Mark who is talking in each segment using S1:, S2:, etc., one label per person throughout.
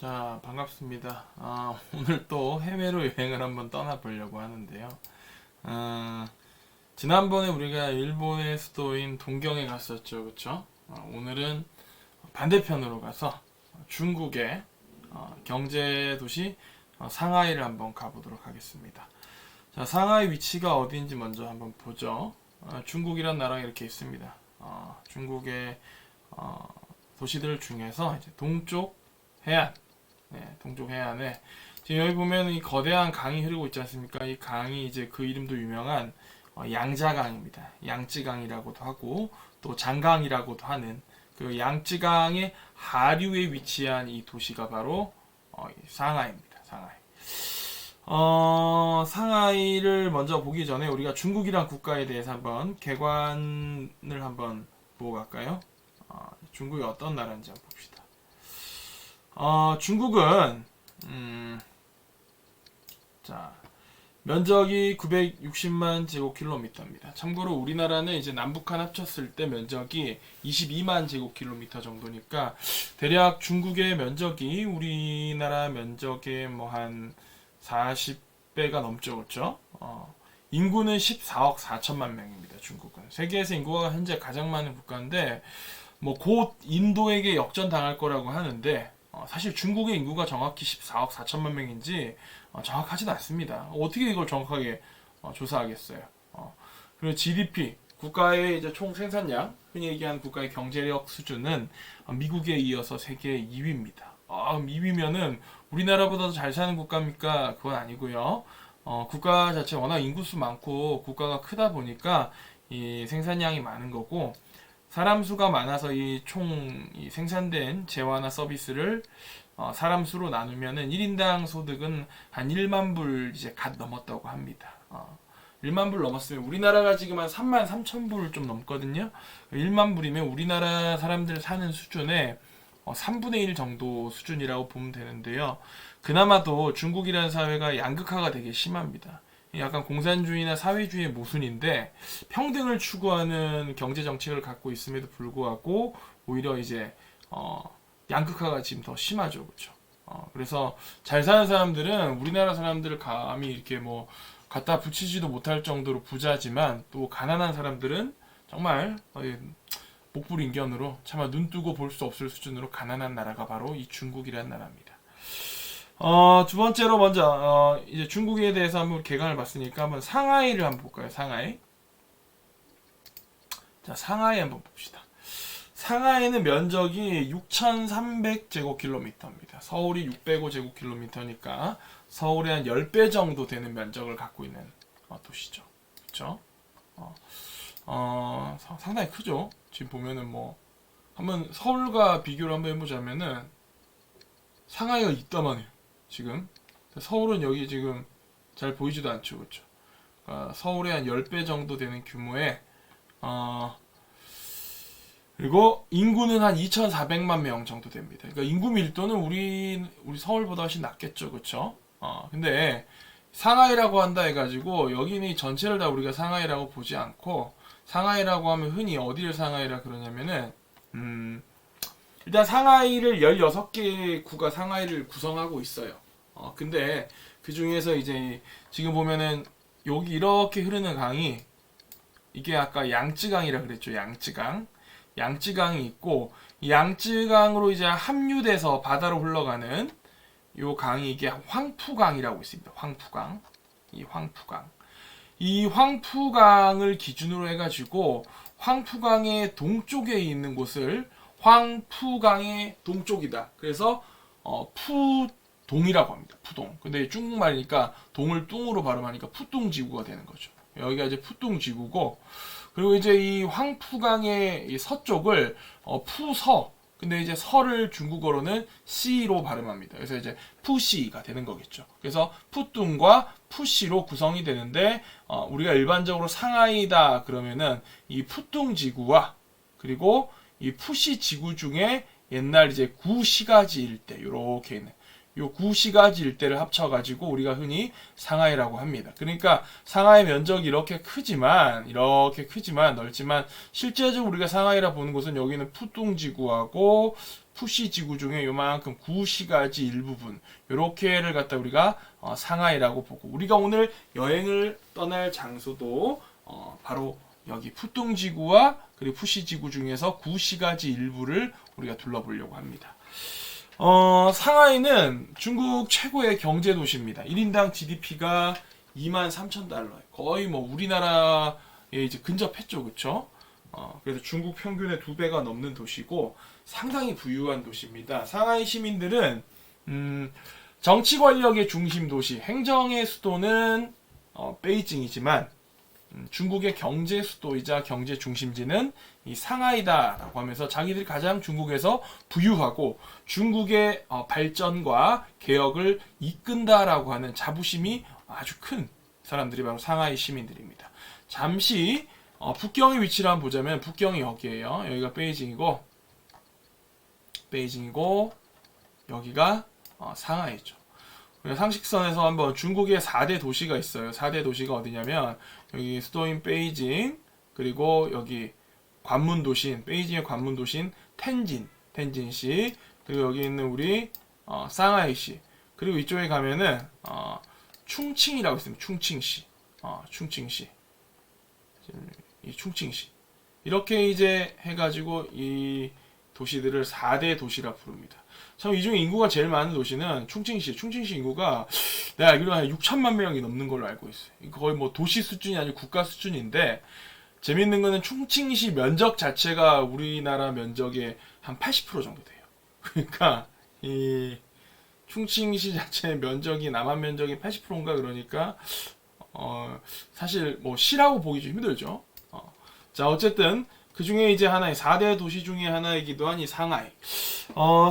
S1: 자, 반갑습니다. 오늘 또 해외로 여행을 한번 떠나보려고 하는데요. 아, 지난번에 우리가 일본의 수도인 동경에 갔었죠, 그쵸? 오늘은 반대편으로 가서 중국의 경제 도시 상하이를 한번 가보도록 하겠습니다. 자, 상하이 위치가 어디인지 먼저 한번 보죠. 중국이란 나라가 이렇게 있습니다. 중국의 도시들 중에서 이제 동쪽 해안, 동쪽 해안에 지금 여기 보면 이 거대한 강이 흐르고 있지 않습니까? 이 강이 이제 그 이름도 유명한 양자강입니다. 양쯔강이라고도 하고 또 장강이라고도 하는 그 양쯔강의 하류에 위치한 이 도시가 바로 상하이입니다. 상하이. 상하이를 먼저 보기 전에 우리가 중국이란 국가에 대해서 한번 개관을 한번 보고 갈까요? 중국이 어떤 나라인지 한번 봅시다. 중국은 자, 면적이 960만 제곱킬로미터입니다. 참고로 우리나라는 이제 남북한 합쳤을 때 면적이 22만 제곱킬로미터 정도니까 대략 중국의 면적이 우리나라 면적의 뭐 한 40배가 넘죠, 그렇죠? 인구는 14억 4천만 명입니다. 중국은 세계에서 인구가 현재 가장 많은 국가인데 뭐 곧 인도에게 역전당할 거라고 하는데 사실 중국의 인구가 정확히 14억 4천만 명인지 정확하지는 않습니다. 어떻게 이걸 정확하게 조사하겠어요? 그리고 GDP, 국가의 이제 총 생산량, 흔히 얘기하는 국가의 경제력 수준은 미국에 이어서 세계 2위입니다. 2위면은 우리나라보다 더 잘 사는 국가입니까? 그건 아니고요. 국가 자체 워낙 인구수 많고 국가가 크다 보니까 이 생산량이 많은 거고 사람 수가 많아서 이 총 생산된 재화나 서비스를 사람 수로 나누면은 1인당 소득은 한 1만 불 이제 갓 넘었다고 합니다. 1만 불 넘었으면 우리나라가 지금 한 3만 3천 불 좀 넘거든요. 1만 불이면 우리나라 사람들 사는 수준의 3분의 1 정도 수준이라고 보면 되는데요. 그나마도 중국이라는 사회가 양극화가 되게 심합니다. 약간 공산주의나 사회주의의 모순인데 평등을 추구하는 경제 정책을 갖고 있음에도 불구하고 오히려 이제 양극화가 지금 더 심하죠, 그렇죠? 그래서 잘 사는 사람들은 우리나라 사람들을 감히 이렇게 뭐 갖다 붙이지도 못할 정도로 부자지만 또 가난한 사람들은 정말 목불인견으로 차마 눈 뜨고 볼 수 없을 수준으로 가난한 나라가 바로 이 중국이라는 나라입니다. 두 번째로 먼저 이제 중국에 대해서 한번 개관을 봤으니까 한번 상하이를 한번 볼까요? 상하이. 자, 상하이 한번 봅시다. 상하이는 면적이 6,300제곱킬로미터입니다. 서울이 605제곱킬로미터니까 서울의 한 10배 정도 되는 면적을 갖고 있는 도시죠. 그렇죠? 상당히 크죠. 지금 보면은 뭐 한번 서울과 비교를 한번 해보자면은 상하이가 이따만해요. 지금 서울은 여기 지금 잘 보이지도 않죠, 그렇죠? 서울의 한 10배 정도 되는 규모의 그리고 인구는 한 2,400만 명 정도 됩니다. 그러니까 인구 밀도는 우리 서울보다 훨씬 낮겠죠, 그렇죠? 근데 상하이라고 한다 해가지고 여기는 전체를 다 우리가 상하이라고 보지 않고 상하이라고 하면 흔히 어디를 상하이라 그러냐면은 일단 상하이를 16개 구가 상하이를 구성하고 있어요. 근데 그 중에서 이제 지금 보면은 여기 이렇게 흐르는 강이 이게 아까 양쯔강이라 그랬죠. 양쯔강. 양쯔강이 있고 이 양쯔강으로 이제 합류돼서 바다로 흘러가는 요 강이 이게 황푸강이라고 있습니다. 황푸강. 이 황푸강을 기준으로 해가지고 황푸강의 동쪽에 있는 곳을 황푸강의 동쪽이다. 그래서 푸동이라고 합니다. 푸동. 근데 중국말이니까 동을 뚱으로 발음하니까 푸동지구가 되는 거죠. 여기가 이제 푸동지구고 그리고 이제 이 황푸강의 이 서쪽을 푸서. 근데 이제 서를 중국어로는 시로 발음합니다. 그래서 이제 푸시가 되는 거겠죠. 그래서 푸뚱과 푸시로 구성이 되는데 우리가 일반적으로 상하이다 그러면은 이 푸뚱 지구와 그리고 이 푸시 지구 중에 옛날 이제 구시가지 일대 요렇게 있는 요 구시가지 일대를 합쳐가지고 우리가 흔히 상하이라고 합니다. 그러니까 상하이 면적이 이렇게 크지만 넓지만 실제적으로 우리가 상하이라 보는 곳은 여기는 푸뚱지구하고 푸시 지구 중에 요만큼 구시가지 일부분 요렇게를 갖다 우리가 상하이라고 보고, 우리가 오늘 여행을 떠날 장소도 바로 여기 푸뚱지구와 그리고 푸시지구 중에서 구시가지 일부를 우리가 둘러보려고 합니다. 상하이는 중국 최고의 경제 도시입니다. 1인당 GDP가 23,000달러. 거의 뭐 우리나라에 이제 근접했죠, 그쵸? 그래서 중국 평균의 2배가 넘는 도시고 상당히 부유한 도시입니다. 상하이 시민들은 정치 권력의 중심 도시, 행정의 수도는 베이징이지만 중국의 경제 수도이자 경제 중심지는 이 상하이다라고 하면서 자기들이 가장 중국에서 부유하고 중국의 발전과 개혁을 이끈다라고 하는 자부심이 아주 큰 사람들이 바로 상하이 시민들입니다. 잠시 북경의 위치를 한번 보자면 북경이 여기에요. 여기가 베이징이고 여기가 상하이죠. 상식선에서 한번 중국의 4대 도시가 있어요. 4대 도시가 어디냐면 여기 수도인 베이징, 그리고 여기 관문도시인 베이징의 관문도시인 텐진시, 그리고 여기 있는 우리 상하이시, 그리고 이쪽에 가면은 충칭이라고 있습니다. 충칭시. 이 충칭시. 이렇게 이제 해가지고 이 도시들을 4대 도시라 부릅니다. 참 이 중에 인구가 제일 많은 도시는 충칭시 인구가 내가 알기로 한 6천만 명이 넘는 걸로 알고 있어요. 거의 뭐 도시 수준이 아니고 국가 수준인데, 재밌는 거는 충칭시 면적 자체가 우리나라 면적의 한 80% 정도 돼요. 그러니까 이 충칭시 자체의 면적이 남한 면적의 80%인가 그러니까 사실 뭐 시라고 보기 좀 힘들죠. 자, 어쨌든 그 중에 이제 하나의 4대 도시 중에 하나이기도 한 이 상하이.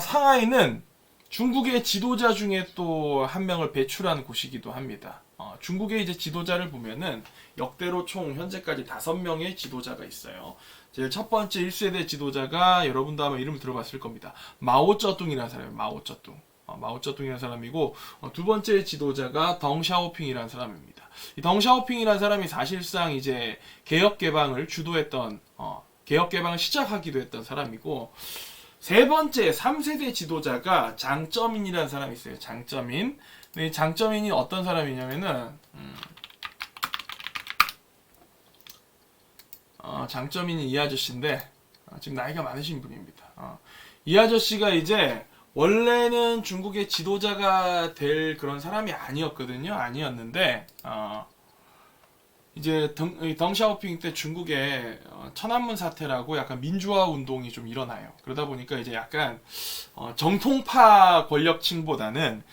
S1: 상하이는 중국의 지도자 중에 또 한 명을 배출한 곳이기도 합니다. 중국의 이제 지도자를 보면은 역대로 총 현재까지 5명의 지도자가 있어요. 제일 첫 번째 1세대 지도자가 여러분도 아마 이름을 들어봤을 겁니다. 마오쩌둥이라는 사람이에요. 마오쩌둥이라는 사람이고, 두 번째 지도자가 덩샤오핑이라는 사람입니다. 이 덩샤오핑이라는 사람이 사실상 이제 개혁 개방을 주도했던 개혁 개방을 시작하기도 했던 사람이고, 세 번째 3세대 지도자가 장쩌민이라는 사람이 있어요. 장쩌민. 근데 이 장쩌민이 어떤 사람이냐면은 장쩌민이 이 아저씨인데 지금 나이가 많으신 분입니다. 이 아저씨가 이제 원래는 중국의 지도자가 될 그런 사람이 아니었는데 이제 덩샤오핑 때 중국에 천안문 사태라고 약간 민주화 운동이 좀 일어나요. 그러다 보니까 이제 약간 정통파 권력층보다는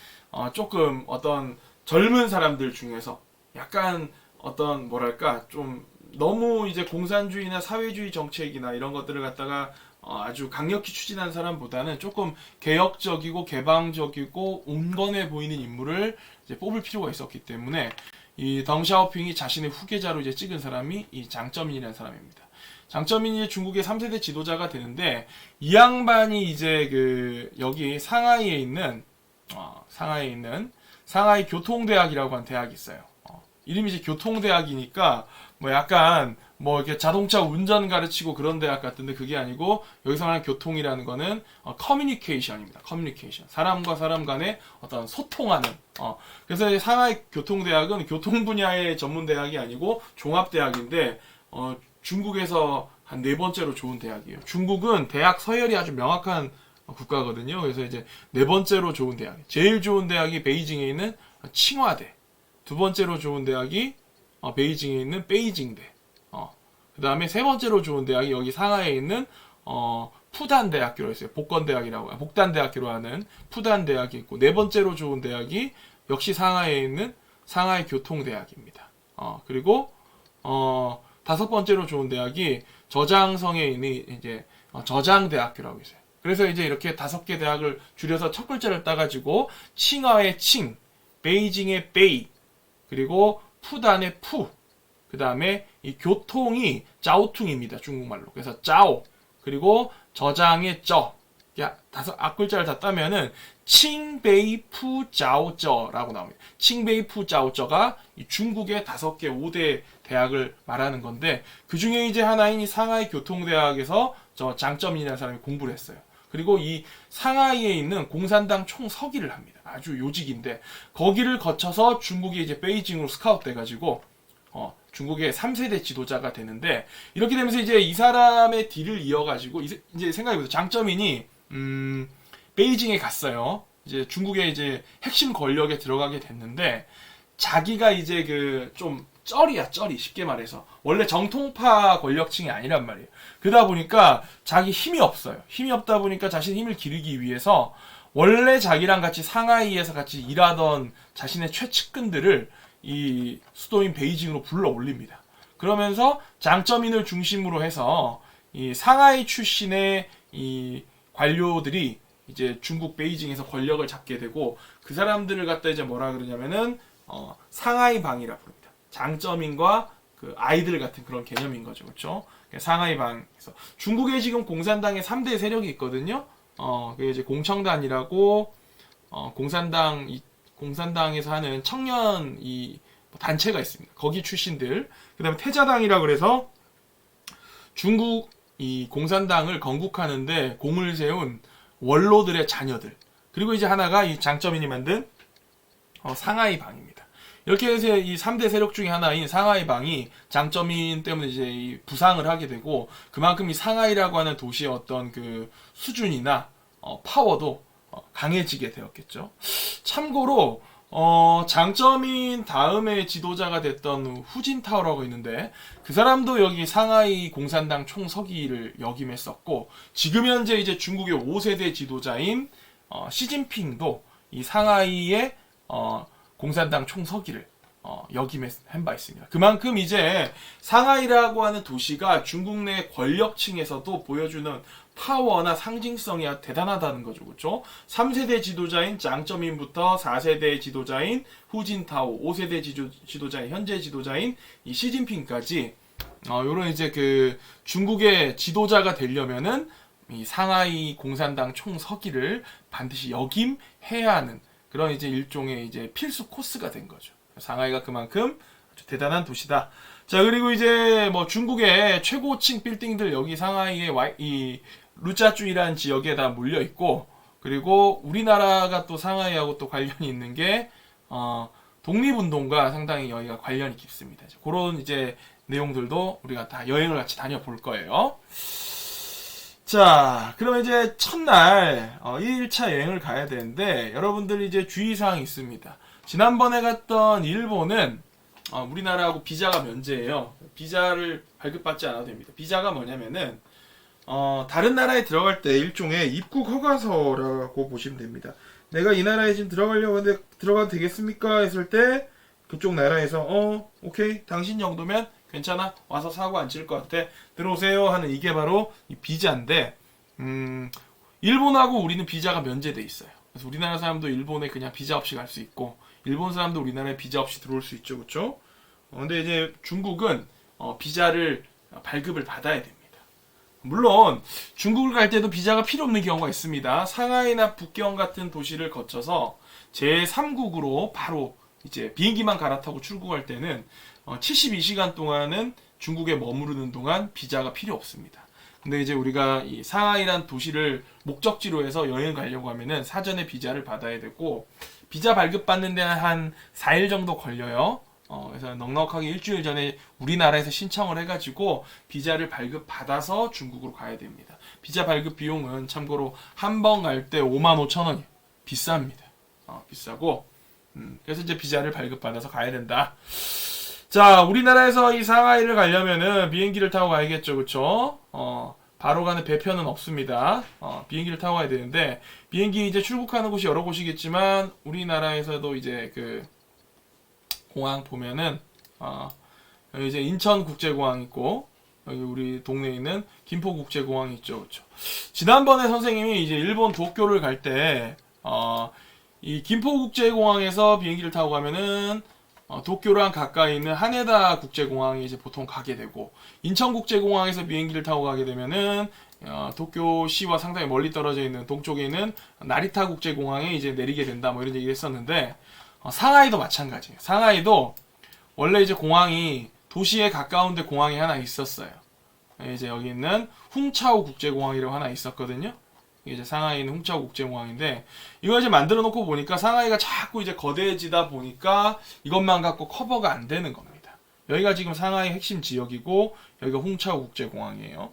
S1: 조금 어떤 젊은 사람들 중에서 약간 어떤 뭐랄까 좀 너무 이제 공산주의나 사회주의 정책이나 이런 것들을 갖다가 아주 강력히 추진한 사람보다는 조금 개혁적이고 개방적이고 온건해 보이는 인물을 이제 뽑을 필요가 있었기 때문에 이 덩샤오핑이 자신의 후계자로 이제 찍은 사람이 이 장쩌민이라는 사람입니다. 장쩌민이 중국의 3세대 지도자가 되는데, 이 양반이 이제 여기 상하이에 있는 상하이 교통대학이라고 하는 대학이 있어요. 이름이 이제 교통대학이니까 뭐 약간 뭐 이렇게 자동차 운전 가르치고 그런 대학 같은데 그게 아니고, 여기서 말하는 교통이라는 거는 커뮤니케이션입니다. 커뮤니케이션. 사람과 사람 간의 어떤 소통하는. 그래서 상하이 교통대학은 교통 분야의 전문 대학이 아니고 종합대학인데 중국에서 한 4번째로 좋은 대학이에요. 중국은 대학 서열이 아주 명확한 국가거든요. 그래서 이제 4번째로 좋은 대학. 제일 좋은 대학이 베이징에 있는 칭화대. 2번째로 좋은 대학이 베이징에 있는 베이징대. 그 다음에 3번째로 좋은 대학이 여기 상하이에 있는 푸단대학교로 있어요. 복단대학교로 하는 푸단대학이 있고, 4번째로 좋은 대학이 역시 상하이에 있는 상하이 교통대학입니다. 그리고 5번째로 좋은 대학이 저장성에 있는 이제 저장대학교라고 있어요. 그래서 이제 이렇게 5개 대학을 줄여서 첫 글자를 따가지고 칭화의 칭, 베이징의 베이, 그리고 푸단의 푸, 그 다음에 이 교통이 짜오퉁입니다. 중국말로. 그래서 짜오, 그리고 저장의 쩌. 5 앞글자를 다 따면은 칭베이푸짜오쩌라고 나옵니다. 칭베이푸짜오쩌가 중국의 5개 5대 대학을 말하는 건데, 그 중에 이제 하나인 이 상하이 교통대학에서 저 장쩌민이라는 사람이 공부를 했어요. 그리고 이 상하이에 있는 공산당 총서기를 합니다. 아주 요직인데 거기를 거쳐서 중국이 이제 베이징으로 스카웃 돼가지고 중국의 3세대 지도자가 되는데 이렇게 되면서 이제 이 사람의 딜을 이어가지고 이제 생각해보세요. 장쩌민이 베이징에 갔어요. 이제 중국의 이제 핵심 권력에 들어가게 됐는데 자기가 이제 그 좀 쩔이야, 쩔이. 쉽게 말해서 원래 정통파 권력층이 아니란 말이에요. 그러다 보니까 자기 힘이 없어요. 힘이 없다 보니까 자신 힘을 기르기 위해서 원래 자기랑 같이 상하이에서 같이 일하던 자신의 최측근들을 이 수도인 베이징으로 불러 올립니다. 그러면서 장쩌민을 중심으로 해서 이 상하이 출신의 이 관료들이 이제 중국 베이징에서 권력을 잡게 되고 그 사람들을 갖다 이제 뭐라 그러냐면은 상하이 방이라 부릅니다. 장쩌민과 그 아이들 같은 그런 개념인 거죠, 그렇죠? 상하이 방에서 중국에 지금 공산당의 3대 세력이 있거든요. 그게 이제 공청단이라고 공산당에서 하는 청년 이 단체가 있습니다. 거기 출신들. 그다음에 태자당이라 그래서 중국 이 공산당을 건국하는데 공을 세운 원로들의 자녀들. 그리고 이제 하나가 이 장쩌민이 만든 상하이 방입니다. 이렇게 해서 이 3대 세력 중에 하나인 상하이 방이 장쩌민 때문에 이제 이 부상을 하게 되고 그만큼 이 상하이라고 하는 도시의 어떤 그 수준이나 파워도 강해지게 되었겠죠. 참고로 장쩌민 다음에 지도자가 됐던 후진타오라고 있는데 그 사람도 여기 상하이 공산당 총서기를 역임했었고 지금 현재 이제 중국의 5세대 지도자인 시진핑도 이 상하이의 공산당 총서기를 역임한 바 있습니다. 그만큼 이제 상하이라고 하는 도시가 중국 내 권력층에서도 보여주는 파워나 상징성이 대단하다는 거죠. 그렇죠? 3세대 지도자인 장쩌민부터 4세대 지도자인 후진타오, 5세대 지도자인 현재 지도자인 이 시진핑까지 요런 이제 그 중국의 지도자가 되려면은 이 상하이 공산당 총서기를 반드시 역임해야 하는 그런 이제 일종의 이제 필수 코스가 된 거죠. 상하이가 그만큼 아주 대단한 도시다. 자, 그리고 이제 뭐 중국의 최고층 빌딩들 여기 상하이의 이 루짜쭈이라는 지역에 다 몰려 있고, 그리고 우리나라가 또 상하이하고 또 관련이 있는 게 독립운동과 상당히 여기가 관련이 깊습니다. 그런 이제 내용들도 우리가 다 여행을 같이 다녀볼 거예요. 자, 그러면 이제 첫날 1차 여행을 가야 되는데 여러분들 이제 주의사항이 있습니다. 지난번에 갔던 일본은 우리나라하고 비자가 면제예요. 비자를 발급받지 않아도 됩니다. 비자가 뭐냐면은 다른 나라에 들어갈 때 일종의 입국 허가서라고 보시면 됩니다. 내가 이 나라에 지금 들어가려고 하는데 들어가도 되겠습니까? 했을 때 그쪽 나라에서 오케이, 당신 정도면 괜찮아, 와서 사고 안 칠 것 같아, 들어오세요 하는 이게 바로 이 비자인데 일본하고 우리는 비자가 면제돼 있어요. 그래서 우리나라 사람도 일본에 그냥 비자 없이 갈 수 있고 일본 사람도 우리나라에 비자 없이 들어올 수 있죠, 그렇죠? 근데 이제 중국은 비자를 발급을 받아야 됩니다. 물론 중국을 갈 때도 비자가 필요 없는 경우가 있습니다. 상하이나 북경 같은 도시를 거쳐서 제3국으로 바로 이제 비행기만 갈아타고 출국할 때는 72시간 동안은 중국에 머무르는 동안 비자가 필요 없습니다. 근데 이제 우리가 이 상하이란 도시를 목적지로 해서 여행 가려고 하면은 사전에 비자를 받아야 되고 비자 발급받는 데는 한 4일 정도 걸려요. 그래서 넉넉하게 일주일 전에 우리나라에서 신청을 해가지고 비자를 발급받아서 중국으로 가야 됩니다. 비자 발급 비용은 참고로 한 번 갈 때 55,000원이에요. 비쌉니다. 비싸고 그래서 이제 비자를 발급받아서 가야 된다. 자, 우리나라에서 이 상하이를 가려면은 비행기를 타고 가야겠죠, 그쵸? 바로 가는 배편은 없습니다. 비행기를 타고 가야 되는데, 비행기 이제 출국하는 곳이 여러 곳이겠지만, 우리나라에서도 이제 그, 공항 보면은, 여기 이제 인천국제공항 있고, 여기 우리 동네에 있는 김포국제공항이 있죠, 그쵸? 지난번에 선생님이 이제 일본 도쿄를 갈 때, 이 김포국제공항에서 비행기를 타고 가면은, 도쿄랑 가까이 있는 하네다 국제공항에 이제 보통 가게 되고 인천국제공항에서 비행기를 타고 가게 되면은 도쿄시와 상당히 멀리 떨어져 있는 동쪽에 있는 나리타 국제공항에 이제 내리게 된다 뭐 이런 얘기를 했었는데 상하이도 마찬가지예요. 상하이도 원래 이제 공항이 도시에 가까운데 공항이 하나 있었어요. 이제 여기 있는 훔차오 국제공항이라고 하나 있었거든요. 이게 이제 상하이 있는 홍차오 국제공항인데, 이거 이제 만들어 놓고 보니까 상하이가 자꾸 이제 거대해지다 보니까 이것만 갖고 커버가 안 되는 겁니다. 여기가 지금 상하이 핵심 지역이고, 여기가 홍차오 국제공항이에요.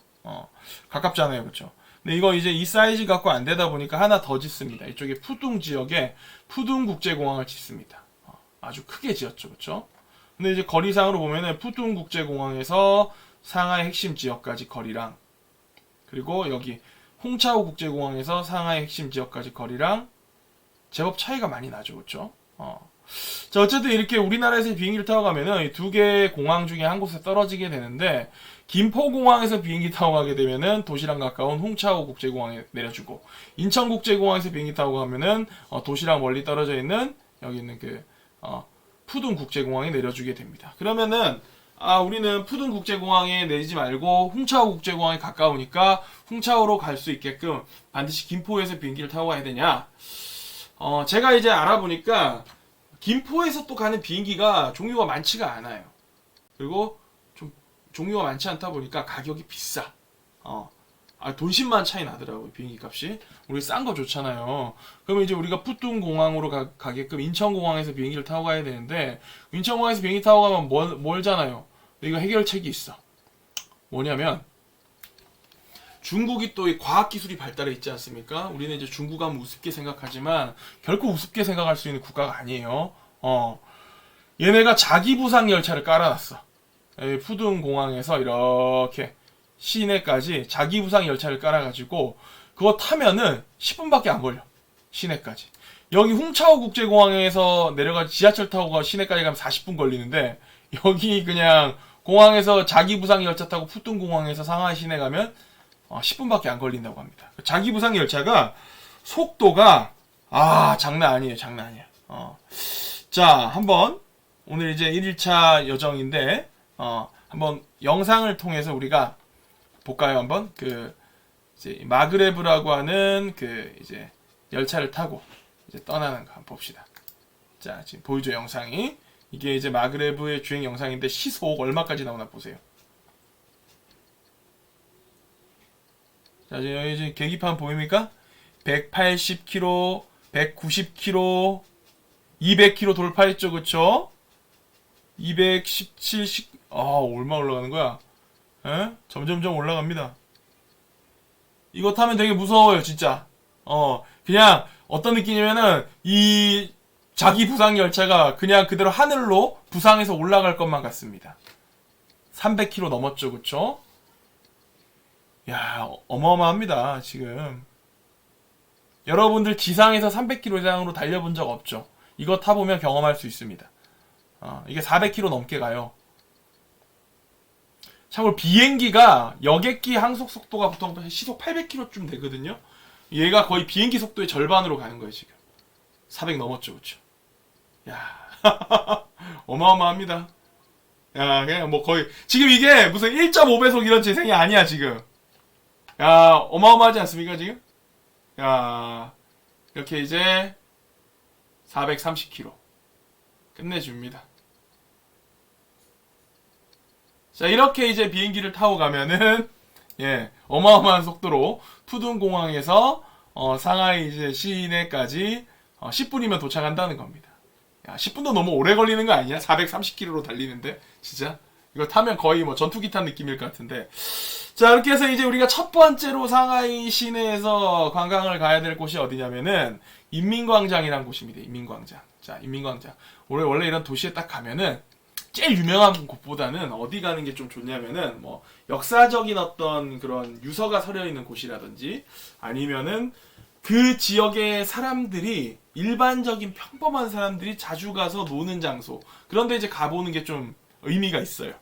S1: 가깝잖아요. 그렇죠? 근데 이거 이제 이 사이즈 갖고 안 되다 보니까 하나 더 짓습니다. 이쪽에 푸둥 지역에 푸둥 국제공항을 짓습니다. 아주 크게 지었죠. 그렇죠? 근데 이제 거리상으로 보면은 푸둥 국제공항에서 상하이 핵심 지역까지 거리랑, 그리고 여기 홍차오 국제공항에서 상하이 핵심 지역까지 거리랑 제법 차이가 많이 나죠. 그렇죠? 자, 어쨌든 이렇게 우리나라에서 비행기를 타고 가면은 두 개의 공항 중에 한 곳에 떨어지게 되는데, 김포공항에서 비행기 타고 가게 되면은 도시랑 가까운 홍차오 국제공항에 내려주고, 인천국제공항에서 비행기 타고 가면은 도시랑 멀리 떨어져 있는 여기 있는 그 푸둥 국제공항에 내려주게 됩니다. 그러면은 우리는 푸둥 국제공항에 내리지 말고 홍차오 국제공항에 가까우니까 홍차오로 갈 수 있게끔 반드시 김포에서 비행기를 타고 가야 되냐? 제가 이제 알아보니까 김포에서 또 가는 비행기가 종류가 많지가 않아요. 그리고 좀 종류가 많지 않다 보니까 가격이 비싸. 돈씩만 차이 나더라고요, 비행기 값이. 우리 싼 거 좋잖아요. 그러면 이제 우리가 푸뚱 공항으로 가게끔 인천공항에서 비행기를 타고 가야 되는데, 인천공항에서 비행기 타고 가면 멀잖아요. 이거 해결책이 있어. 뭐냐면, 중국이 또 이 과학기술이 발달해 있지 않습니까? 우리는 이제 중국 하면 우습게 생각하지만, 결코 우습게 생각할 수 있는 국가가 아니에요. 얘네가 자기 부상 열차를 깔아놨어. 푸둥 공항에서 이렇게 시내까지 자기 부상 열차를 깔아가지고 그거 타면은 10분밖에 안 걸려. 시내까지. 여기 홍차오 국제공항에서 내려가 지하철 타고 시내까지 가면 40분 걸리는데, 여기 그냥 공항에서 자기 부상 열차 타고 푸둥 공항에서 상하이 시내 가면 10분밖에 안 걸린다고 합니다. 자기 부상 열차가 속도가 장난 아니에요. 장난 아니야. 자, 한번 오늘 이제 1일차 여정인데 한번 영상을 통해서 우리가 볼까요? 한번 이제 마그레브라고 하는 이제 열차를 타고 이제 떠나는 거 한번 봅시다. 자, 지금 보이죠, 영상이? 이게 이제 마그레브의 주행 영상인데 시속 얼마까지 나오나 보세요. 자, 여기 지금 계기판 보입니까? 180km, 190km, 200km 돌파했죠, 그쵸? 217, 얼마 올라가는 거야? 점점점 올라갑니다. 이거 타면 되게 무서워요, 진짜. 그냥 어떤 느낌이냐면은 이 자기 부상 열차가 그냥 그대로 하늘로 부상해서 올라갈 것만 같습니다. 300km 넘었죠, 그쵸? 야, 어마어마합니다, 지금. 여러분들 지상에서 300km 이상으로 달려본 적 없죠? 이거 타보면 경험할 수 있습니다. 이게 400km 넘게 가요. 참고로 비행기가 여객기 항속 속도가 보통 시속 800km쯤 되거든요. 얘가 거의 비행기 속도의 절반으로 가는 거예요, 지금. 400 넘었죠, 그쵸? 야, 어마어마합니다. 야, 그냥 뭐 거의 지금 이게 무슨 1.5배속 이런 재생이 아니야, 지금. 야, 어마어마하지 않습니까, 지금? 야, 이렇게 이제 430km 끝내줍니다. 자, 이렇게 이제 비행기를 타고 가면은 어마어마한 속도로 푸둥 공항에서 상하이 이제 시내까지 10분이면 도착한다는 겁니다. 야, 10분도 너무 오래 걸리는 거 아니야? 430km로 달리는데 진짜 이거 타면 거의 뭐 전투기 탄 느낌일 것 같은데. 자, 이렇게 해서 이제 우리가 첫 번째로 상하이 시내에서 관광을 가야 될 곳이 어디냐면은 인민광장이라는 곳입니다. 인민광장. 자, 인민광장. 원래 이런 도시에 딱 가면은 제일 유명한 곳보다는 어디 가는 게 좀 좋냐면은 뭐 역사적인 어떤 그런 유서가 서려 있는 곳이라든지 아니면은 그 지역의 사람들이 일반적인 평범한 사람들이 자주 가서 노는 장소, 그런데 이제 가보는 게 좀 의미가 있어요.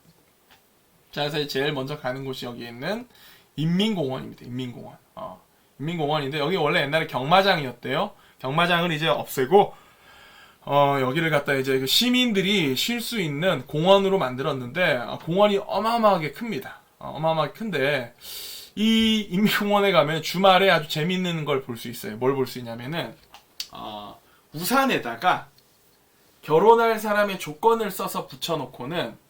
S1: 자, 그래서 제일 먼저 가는 곳이 여기 있는 인민공원입니다. 인민공원. 인민공원인데 여기 원래 옛날에 경마장이었대요. 경마장을 이제 없애고 여기를 갖다 이제 그 시민들이 쉴 수 있는 공원으로 만들었는데 공원이 어마어마하게 큽니다. 어마어마하게 큰데 이 인민공원에 가면 주말에 아주 재밌는 걸 볼 수 있어요. 뭘 볼 수 있냐면은 우산에다가 결혼할 사람의 조건을 써서 붙여놓고는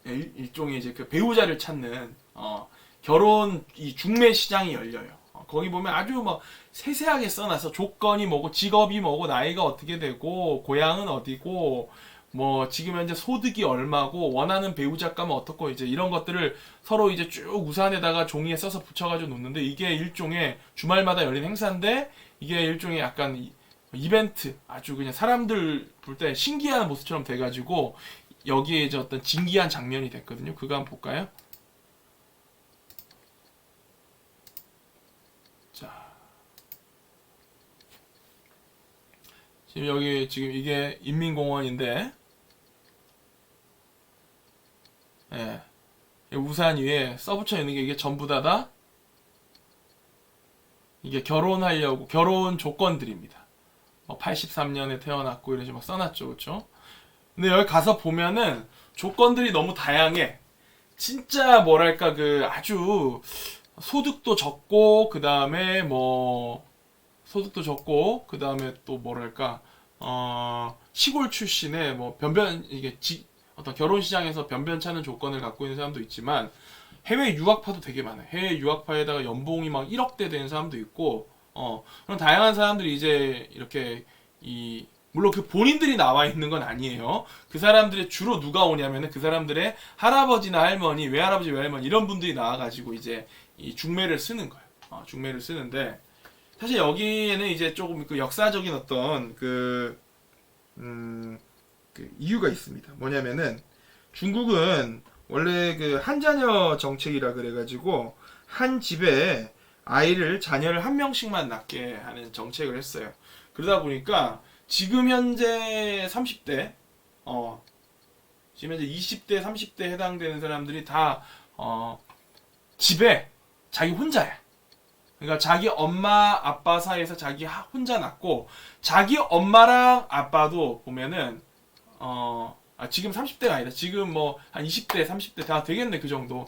S1: 일종의 이제 그 배우자를 찾는 결혼 이 중매 시장이 열려요. 거기 보면 아주 뭐 세세하게 써놔서 조건이 뭐고 직업이 뭐고 나이가 어떻게 되고 고향은 어디고 뭐 지금 현재 소득이 얼마고 원하는 배우자감은 어떻고 이제 이런 것들을 서로 이제 쭉 우산에다가 종이에 써서 붙여가지고 놓는데 이게 일종의 주말마다 열린 행사인데 이게 일종의 약간 이벤트 아주 그냥 사람들 볼 때 신기한 모습처럼 돼가지고 여기에 이제 어떤 진기한 장면이 됐거든요. 그거 한번 볼까요? 자, 지금 여기 지금 이게 인민공원인데, 예, 우산 위에 써붙여 있는 게 이게 전부 다 이게 결혼하려고 결혼 조건들입니다. 83년에 태어났고 이런 식으로 막 써놨죠, 그렇죠? 근데 여기 가서 보면은 조건들이 너무 다양해. 진짜 뭐랄까 그 아주 소득도 적고 그 다음에 뭐 소득도 적고 그 다음에 또 뭐랄까 시골 출신의 뭐 변변 이게 어떤 결혼 시장에서 변변찮은 조건을 갖고 있는 사람도 있지만 해외 유학파도 되게 많아요. 해외 유학파에다가 연봉이 막 1억대 되는 사람도 있고 그런 다양한 사람들이 이제 이렇게 물론 그 본인들이 나와 있는 건 아니에요. 그 사람들의 주로 누가 오냐면은 그 사람들의 할아버지나 할머니, 외할아버지, 외할머니 이런 분들이 나와가지고 이제 이 중매를 쓰는 거예요. 중매를 쓰는데 사실 여기에는 이제 조금 그 역사적인 어떤 그 이유가 있습니다. 뭐냐면은 중국은 원래 그 한자녀 정책이라 그래가지고 한 집에 자녀를 한 명씩만 낳게 하는 정책을 했어요. 그러다 보니까 지금 현재 30대, 지금 현재 20대, 30대 해당되는 사람들이 다, 집에 자기 혼자야. 그러니까 자기 엄마, 아빠 사이에서 자기 혼자 낳고, 자기 엄마랑 아빠도 보면은, 지금 30대가 아니다. 지금 뭐, 한 20대, 30대 다 되겠네, 그 정도.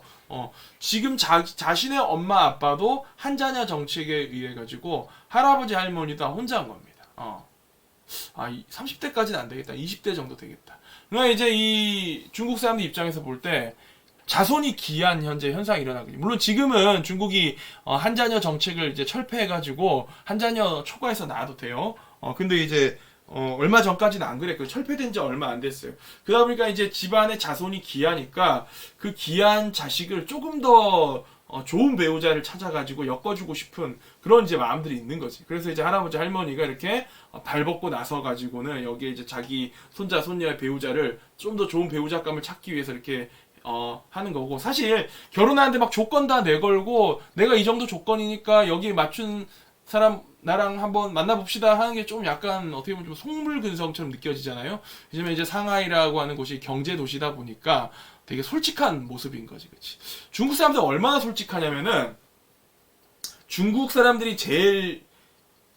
S1: 지금 자신의 엄마, 아빠도 한자녀 정책에 의해 가지고, 할아버지, 할머니도 다 혼자 한 겁니다. 30대까지는 안 되겠다. 20대 정도 되겠다. 그러니까 이제 이 중국 사람들 입장에서 볼 때 자손이 귀한 현재 현상이 일어나거든요. 물론 지금은 중국이 한자녀 정책을 이제 철폐해가지고 한자녀 초과해서 낳아도 돼요. 근데 이제 얼마 전까지는 안 그랬고요. 철폐된 지 얼마 안 됐어요. 그러다 보니까 이제 집안의 자손이 귀하니까 그 귀한 자식을 조금 더 좋은 배우자를 찾아가지고 엮어주고 싶은 그런 이제 마음들이 있는 거지. 그래서 이제 할아버지 할머니가 이렇게 발벗고 나서 가지고는 여기에 이제 자기 손자 손녀의 배우자를 좀 더 좋은 배우자감을 찾기 위해서 이렇게 하는 거고 사실 결혼하는데 막 조건 다 내걸고 내가 이 정도 조건이니까 여기에 맞춘 사람 나랑 한번 만나봅시다 하는 게 좀 약간 어떻게 보면 좀 속물근성처럼 느껴지잖아요. 요즘에 이제 상하이라고 하는 곳이 경제 도시다 보니까 되게 솔직한 모습인 거지, 그렇지? 중국 사람들 얼마나 솔직하냐면은 중국 사람들이 제일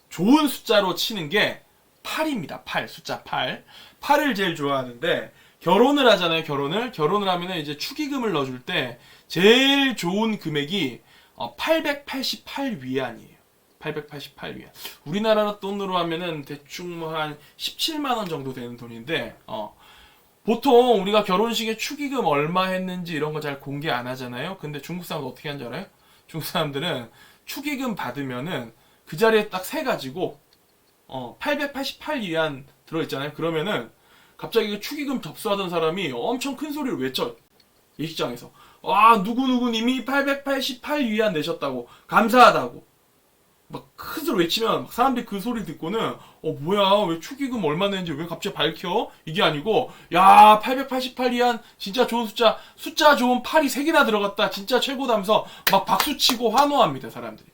S1: 좋은 숫자로 치는 게 8입니다. 8, 숫자 8. 8을 제일 좋아하는데 결혼을 하잖아요. 결혼을 하면은 이제 축의금을 넣어줄 때 제일 좋은 금액이 888위안이에요. 888위안. 우리나라 돈으로 하면은 대충 뭐 한 17만 원 정도 되는 돈인데 보통 우리가 결혼식에 축의금 얼마 했는지 이런 거 잘 공개 안 하잖아요. 근데 중국 사람들 어떻게 하는 줄 알아요? 중국 사람들은 축의금 받으면은 그 자리에 딱 세 가지고 888위안 들어있잖아요. 그러면은 갑자기 그 축의금 접수하던 사람이 엄청 큰 소리를 외쳐. 예식장에서. 누구누구님이 888위안 내셨다고. 감사하다고. 막 큰 소리 외치면 사람들이 그 소리 듣고는 뭐야 왜 축의금 얼마 내는지 왜 갑자기 밝혀? 이게 아니고 야 888위안 진짜 좋은 숫자 좋은 8이 3개나 들어갔다 진짜 최고다면서 막 박수치고 환호합니다 사람들이.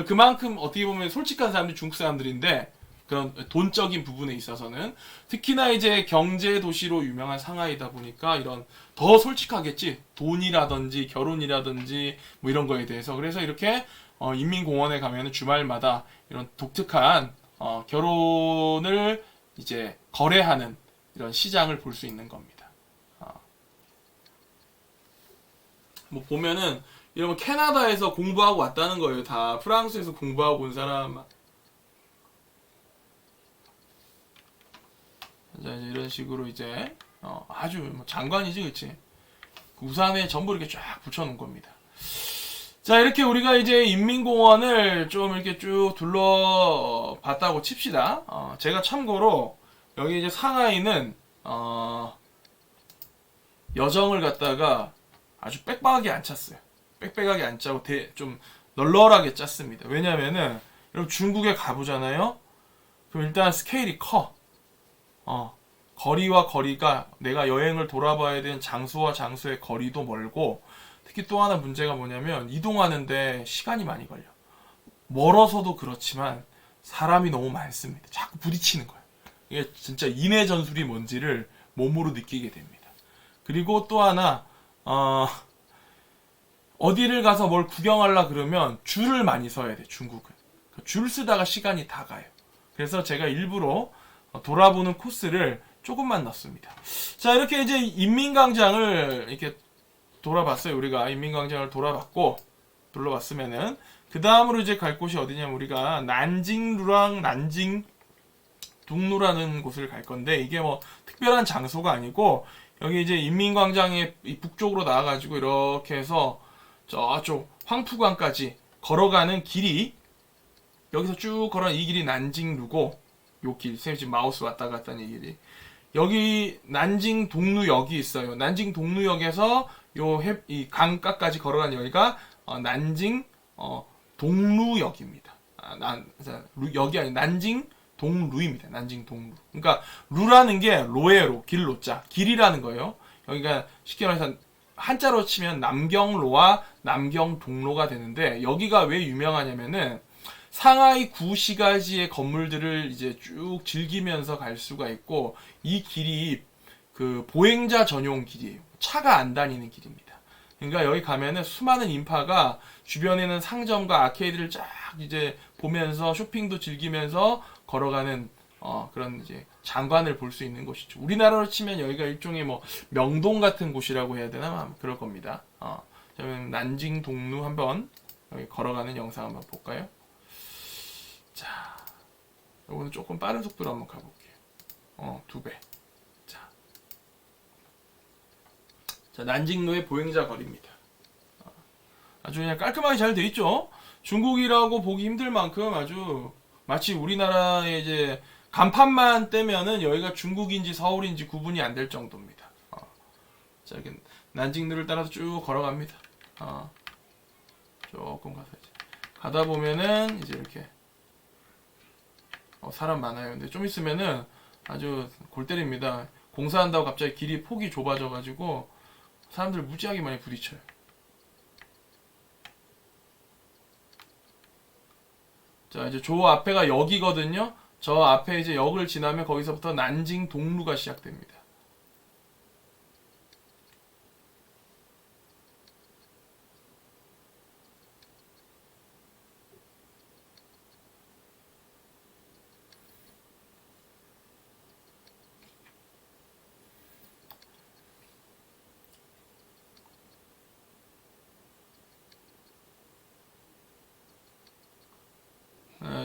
S1: 그만큼 어떻게 보면 솔직한 사람들이 중국 사람들인데 그런 돈적인 부분에 있어서는 특히나 이제 경제 도시로 유명한 상하이다 보니까 이런 더 솔직하겠지. 돈이라든지 결혼이라든지 뭐 이런 거에 대해서. 그래서 이렇게 인민공원에 가면은 주말마다 이런 독특한 결혼을 이제 거래하는 이런 시장을 볼 수 있는 겁니다. 뭐 보면은 이러면 캐나다에서 공부하고 왔다는 거예요. 다 프랑스에서 공부하고 온 사람. 이제 이런 식으로 이제 아주 뭐 장관이지, 그치? 그 우산에 전부 이렇게 쫙 붙여놓은 겁니다. 자, 이렇게 우리가 이제 인민공원을 좀 이렇게 쭉 둘러봤다고 칩시다. 제가 참고로 여기 이제 상하이는 여정을 갖다가 아주 빽빽하게 안 찼어요. 빽빽하게 안 짜고 좀 널널하게 짰습니다. 왜냐면은 여러분 중국에 가보잖아요. 그럼 일단 스케일이 커. 거리와 거리가 내가 여행을 돌아봐야 되는 장소와 장소의 거리도 멀고, 특히 또 하나 문제가 뭐냐면 이동하는데 시간이 많이 걸려. 멀어서도 그렇지만 사람이 너무 많습니다. 자꾸 부딪히는 거예요. 이게 진짜 인해 전술이 뭔지를 몸으로 느끼게 됩니다. 그리고 또 하나 어디를 가서 뭘 구경하려 그러면 줄을 많이 서야 돼. 중국은 줄 쓰다가 시간이 다 가요. 그래서 제가 일부러 돌아보는 코스를 조금만 넣습니다. 자, 이렇게 이제 인민광장을 이렇게 돌아봤어요. 우리가 인민광장을 둘러봤으면은 그 다음으로 이제 갈 곳이 어디냐면 우리가 난징루랑 난징둥루라는 곳을 갈 건데, 이게 뭐 특별한 장소가 아니고 여기 이제 인민광장의 북쪽으로 나와가지고 이렇게 해서 저쪽 황푸광까지 걸어가는 길이, 여기서 쭉 걸어가는 이 길이 난징루고, 요 길, 쌤 지금 마우스 왔다 갔다 하는 이 길이, 여기 난징 동루역이 있어요. 난징 동루역에서 이 강가까지 걸어가는 여기가 난징 동루역입니다. 역이 아니 난징 동루입니다. 난징 동루. 그러니까 루라는 게 로예로, 길로자, 길이라는 거예요. 여기가 쉽게 말해서 한자로 치면 남경로와 남경동로가 되는데, 여기가 왜 유명하냐면은 상하이 구시가지의 건물들을 이제 쭉 즐기면서 갈 수가 있고, 이 길이 그 보행자 전용 길이에요. 차가 안 다니는 길입니다. 그러니까 여기 가면은 수많은 인파가 주변에는 상점과 아케이드를 쫙 이제 보면서 쇼핑도 즐기면서 걸어가는 그런 이제 장관을 볼 수 있는 곳이죠. 우리나라로 치면 여기가 일종의 뭐 명동 같은 곳이라고 해야 되나? 그럴 겁니다. 그러면 난징 동루 한번 여기 걸어가는 영상 한번 볼까요? 자, 이거는 조금 빠른 속도로 한번 가볼게요. 2배. 자, 난징로의 보행자 거리입니다. 아주 그냥 깔끔하게 잘 돼 있죠. 중국이라고 보기 힘들 만큼 아주 마치 우리나라의 이제 간판만 떼면은 여기가 중국인지 서울인지 구분이 안 될 정도입니다. 자, 이렇게 난징로를 따라서 쭉 걸어갑니다. 조금 가서 이제 가다 보면은 이제 이렇게 사람 많아요. 근데 좀 있으면은 아주 골 때립니다. 공사한다고 갑자기 길이 폭이 좁아져가지고 사람들 무지하게 많이 부딪혀요. 자, 이제 저 앞에가 역이거든요. 저 앞에 이제 역을 지나면 거기서부터 난징 동루가 시작됩니다.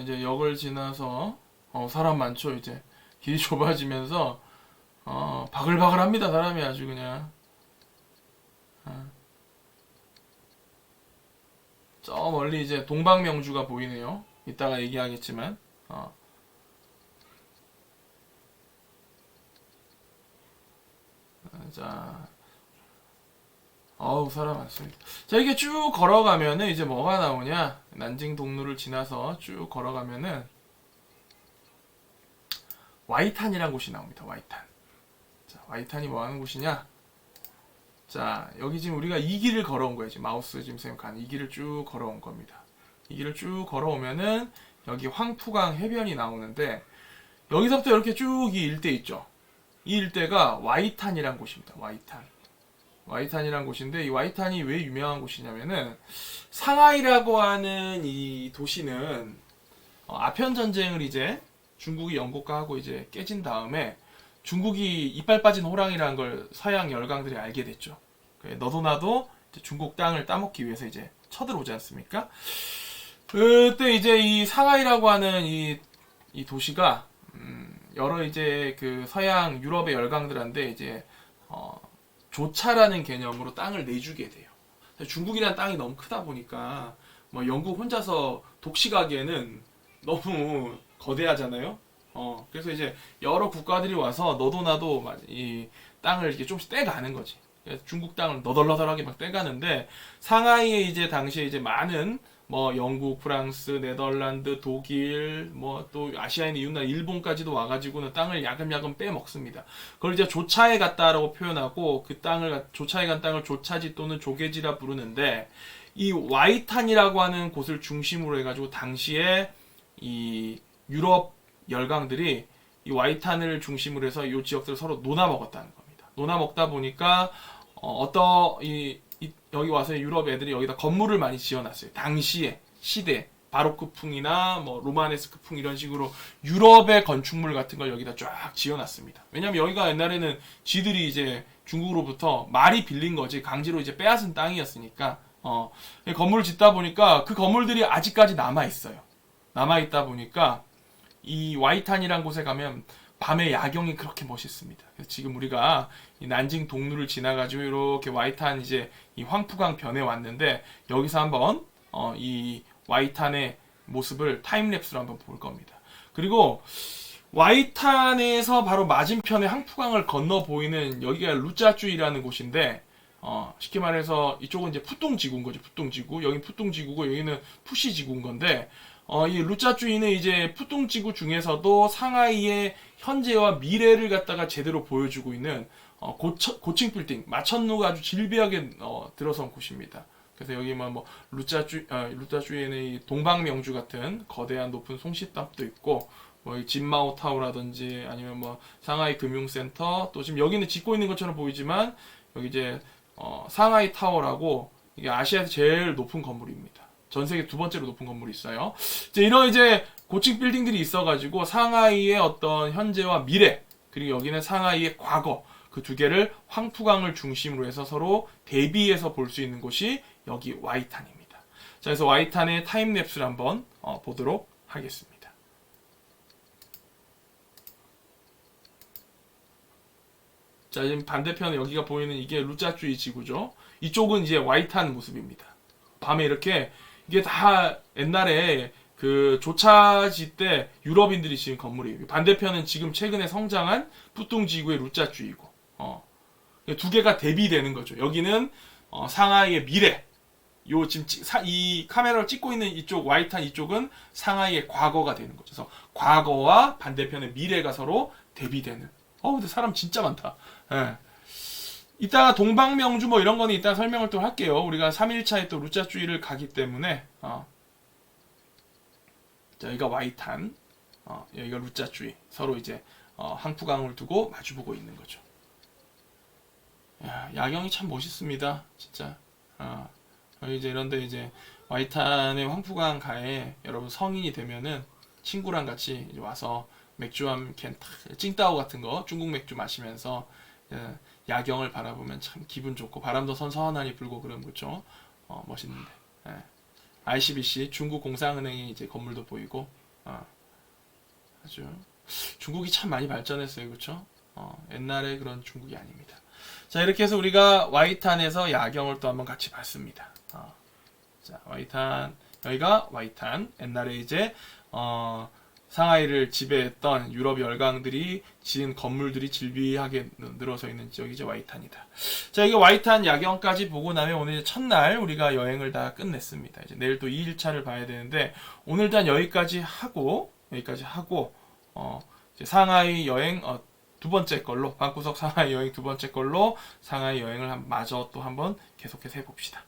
S1: 이제 역을 지나서 사람 많죠. 이제 길이 좁아지면서 바글바글합니다. 사람이 아주 그냥. 저 멀리 이제 동방명주가 보이네요. 이따가 얘기하겠지만. 자, 사람 많습니다. 자, 이게 쭉 걸어가면은 이제 뭐가 나오냐? 난징 동루를 지나서 쭉 걸어가면은 와이탄이라는 곳이 나옵니다. 와이탄. 자, 와이탄이 뭐 하는 곳이냐? 자, 여기 지금 우리가 이 길을 걸어온 거예요. 지금 마우스 지금 쌤 가는 이 길을 쭉 걸어온 겁니다. 이 길을 쭉 걸어오면은 여기 황푸강 해변이 나오는데, 여기서부터 이렇게 쭉 이 일대 있죠. 이 일대가 와이탄이란 곳입니다. 와이탄이란 곳인데, 이 와이탄이 왜 유명한 곳이냐면은 상하이라고 하는 이 도시는 아편 전쟁을 이제 중국이 영국과 하고 이제 깨진 다음에 중국이 이빨 빠진 호랑이라는 걸 서양 열강들이 알게 됐죠. 너도 나도 이제 중국 땅을 따먹기 위해서 이제 쳐들어오지 않습니까? 그때 이제 이 상하이라고 하는 이 도시가 여러 이제 그 서양 유럽의 열강들한테 이제 조차라는 개념으로 땅을 내주게 돼요. 중국이라는 땅이 너무 크다 보니까 뭐 영국 혼자서 독식하기에는 너무 거대하잖아요. 그래서 이제 여러 국가들이 와서 너도 나도 이 땅을 이렇게 조금씩 떼가는 거지. 그래서 중국 땅을 너덜너덜하게 막 떼가는데 상하이에 이제 당시에 이제 많은 뭐 영국, 프랑스, 네덜란드, 독일, 뭐 또 아시아에 있는 이웃나라 일본까지도 와가지고는 땅을 야금야금 빼먹습니다. 그걸 이제 조차에 갔다라고 표현하고 그 땅을 조차에 간 땅을 조차지 또는 조개지라 부르는데 이 와이탄이라고 하는 곳을 중심으로 해가지고 당시에 이 유럽 열강들이 이 와이탄을 중심으로 해서 이 지역들을 서로 논아 먹었다는 겁니다. 논아 먹다 보니까 여기 와서 유럽 애들이 여기다 건물을 많이 지어놨어요. 당시에 시대 바로크풍이나 뭐 로마네스크풍 이런 식으로 유럽의 건축물 같은 걸 여기다 쫙 지어놨습니다. 왜냐면 여기가 옛날에는 지들이 이제 중국으로부터 말이 빌린 거지 강제로 이제 빼앗은 땅이었으니까 건물을 짓다 보니까 그 건물들이 아직까지 남아 있어요. 남아 있다 보니까 이 와이탄이라는 곳에 가면 밤에 야경이 그렇게 멋있습니다. 그래서 지금 우리가 이 난징 동루를 지나가지고 이렇게 와이탄 이제 이 황푸강 변에 왔는데 여기서 한번 이 와이탄의 모습을 타임랩스로 한번 볼 겁니다. 그리고 와이탄에서 바로 맞은편에 황푸강을 건너 보이는 여기가 루짜쭈이라는 곳인데 쉽게 말해서 이쪽은 이제 푸똥지구인 거죠. 푸똥지구. 여긴 푸똥지구고 여기는 푸시지구인 건데 이 루짜쭈이는 이제 푸똥지구 중에서도 상하이의 현재와 미래를 갖다가 제대로 보여주고 있는 고층 빌딩, 마천루가 아주 질비하게 들어선 곳입니다. 그래서 여기 뭐 루짜쭈이에는 이 동방명주 같은 거대한 높은 송시탑도 있고 뭐 이 진마오 타워라든지 아니면 뭐 상하이 금융센터 또 지금 여기는 짓고 있는 것처럼 보이지만 여기 이제 상하이 타워라고 이게 아시아에서 제일 높은 건물입니다. 전 세계 두 번째로 높은 건물이 있어요. 이런 이제 고층 빌딩들이 있어가지고 상하이의 어떤 현재와 미래 그리고 여기는 상하이의 과거 그 두 개를 황푸강을 중심으로 해서 서로 대비해서 볼 수 있는 곳이 여기 와이탄입니다. 자, 그래서 와이탄의 타임랩스를 한번 보도록 하겠습니다. 자, 지금 반대편에 여기가 보이는 이게 루짜쭈이 지구죠. 이쪽은 이제 와이탄 모습입니다. 밤에 이렇게 이게 다 옛날에 그 조차지 때 유럽인들이 지은 건물이에요. 반대편은 지금 최근에 성장한 푸똥지구의 루짜쭈이고, 두 개가 대비되는 거죠. 여기는 상하이의 미래, 지금 이 카메라를 찍고 있는 이쪽 와이탄 이쪽은 상하이의 과거가 되는 거죠. 그래서 과거와 반대편의 미래가 서로 대비되는. 근데 사람 진짜 많다. 예. 이따가 동방명주 뭐 이런 거는 이따 설명을 또 할게요. 우리가 3일차에 또 루짜쭈이를 가기 때문에 자, 여기가 와이탄, 여기가 루짜쭈이. 서로 이제 항푸강을 두고 마주보고 있는 거죠. 야, 야경이 참 멋있습니다. 진짜. 여기 이제 이런데 이제 와이탄의 황푸강 가에 여러분 성인이 되면은 친구랑 같이 이제 와서 맥주 한 캔, 찡따오 같은 거 중국 맥주 마시면서 야경을 바라보면 참 기분 좋고 바람도 선선하니 불고 그러면 그렇죠. 멋있는데. 예. ICBC 중국 공상은행의 이제 건물도 보이고 아주 중국이 참 많이 발전했어요. 그렇죠? 옛날에 그런 중국이 아닙니다. 자, 이렇게 해서 우리가 와이탄에서 야경을 또 한번 같이 봤습니다. 자, 와이탄 여기가 와이탄 옛날에 이제 상하이를 지배했던 유럽 열강들이 지은 건물들이 질비하게 늘어서 있는 지역이 이제 와이탄이다. 자, 이게 와이탄 야경까지 보고 나면 오늘 이제 첫날 우리가 여행을 다 끝냈습니다. 이제 내일 또 2일차를 봐야 되는데 오늘 일단 여기까지 하고 이제 상하이 여행 두 번째 걸로 방구석 상하이 여행 두 번째 걸로 상하이 여행을 마저 또 한번 계속해서 해봅시다.